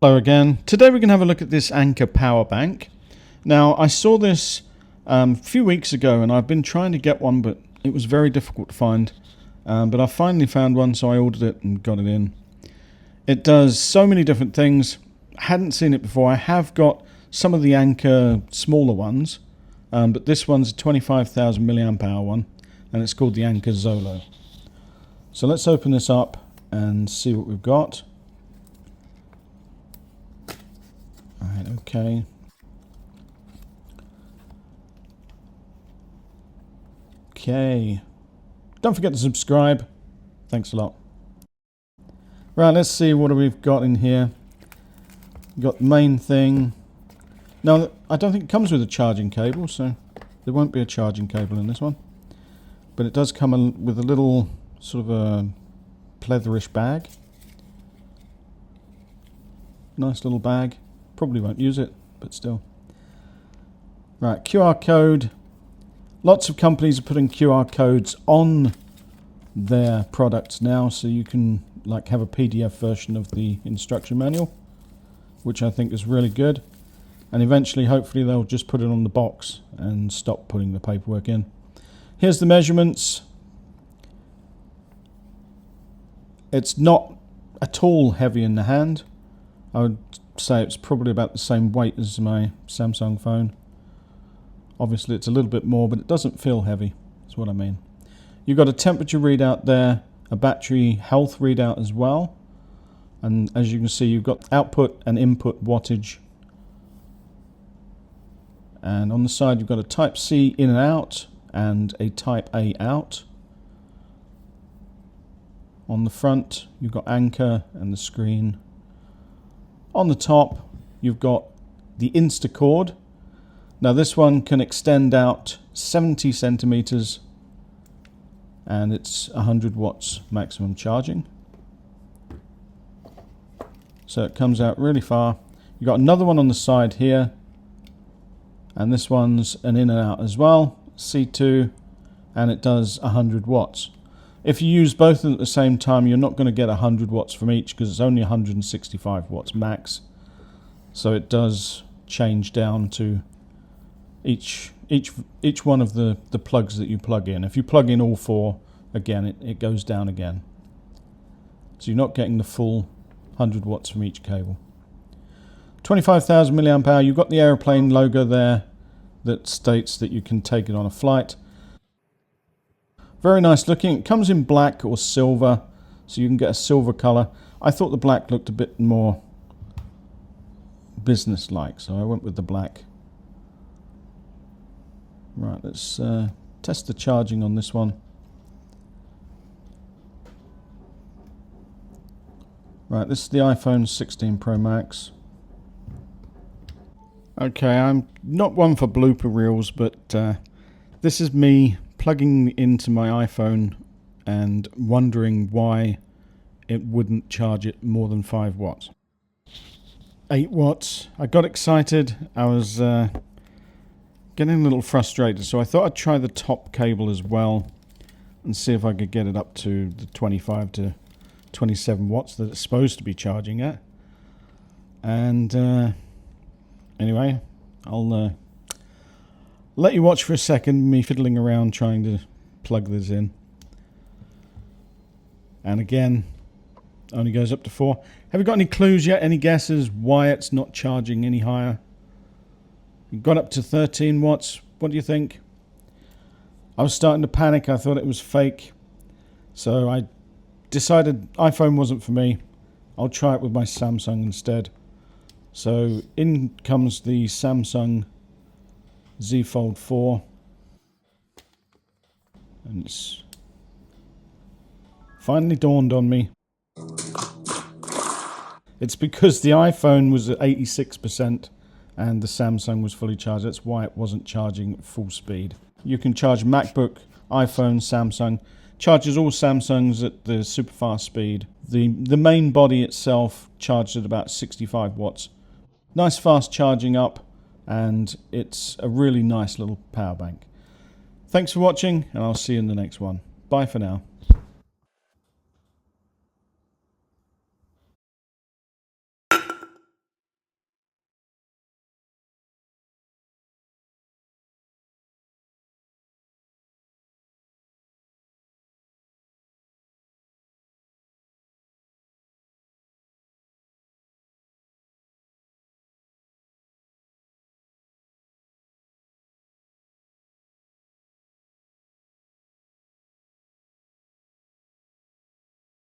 Hello again. Today we're going to have a look at this Anker power bank. Now I saw this a few weeks ago and I've been trying to get one, but it was very difficult to find. But I finally found one, so I ordered it and got it in. It does so many different things. I hadn't seen it before. I have got some of the Anker smaller ones, but this one's a 25,000 milliamp hour one, and it's called the Anker Zolo. So let's open this up and see what we've got. Alright, okay. Okay. Don't forget to subscribe. Thanks a lot. Right, let's see what we've got in here. We've got the main thing. Now, I don't think it comes with a charging cable, so there won't be a charging cable in this one. But it does come with a little sort of a pleatherish bag. Nice little bag. Probably won't use it, but still. Right, QR code. Lots of companies are putting QR codes on their products now, so you can like have a PDF version of the instruction manual, which I think is really good. And eventually, hopefully, they'll just put it on the box and stop putting the paperwork in. Here's the measurements. It's not at all heavy in the hand. I would say it's probably about the same weight as my Samsung phone. Obviously it's a little bit more, but it doesn't feel heavy, is what I mean. You've got a temperature readout there, a battery health readout as well, and as you can see you've got output and input wattage, and on the side you've got a type C in and out and a type A out. On the front you've got Anker and the screen. On the top, you've got the Insta cord. Now this one can extend out 70 centimeters and it's 100 watts maximum charging. So it comes out really far. You've got another one on the side here, and this one's an in and out as well, C2, and it does 100 watts. If you use both of them at the same time, you're not going to get 100 watts from each because it's only 165 watts max. So it does change down to each one of the plugs that you plug in. If you plug in all four, again, it goes down again. So you're not getting the full 100 watts from each cable. 25,000 milliamp hour. You've got the aeroplane logo there that states that you can take it on a flight. Very nice looking. It comes in black or silver, so you can get a silver color. I thought the black looked a bit more business-like, so I went with the black. Right, let's test the charging on this one. Right, this is the iPhone 16 Pro Max. Okay, I'm not one for blooper reels, but this is me plugging into my iPhone and wondering why it wouldn't charge it more than 5 watts. 8 watts. I got excited. I was getting a little frustrated, so I thought I'd try the top cable as well and see if I could get it up to the 25 to 27 watts that it's supposed to be charging at. And anyway, I'll let you watch for a second me fiddling around trying to plug this in. And again, only goes up to 4. Have you got any clues yet? Any guesses why it's not charging any higher? It got up to 13 watts. What do you think? I was starting to panic. I thought it was fake. So I decided iPhone wasn't for me. I'll try it with my Samsung instead. So in comes the Samsung Z Fold 4, and it's finally dawned on me. It's because the iPhone was at 86% and the Samsung was fully charged. That's why it wasn't charging at full speed. You can charge MacBook, iPhone, Samsung. Charges all Samsungs at the super fast speed. The main body itself charged at about 65 watts. Nice fast charging up, and it's a really nice little power bank. Thanks for watching, and I'll see you in the next one. Bye for now.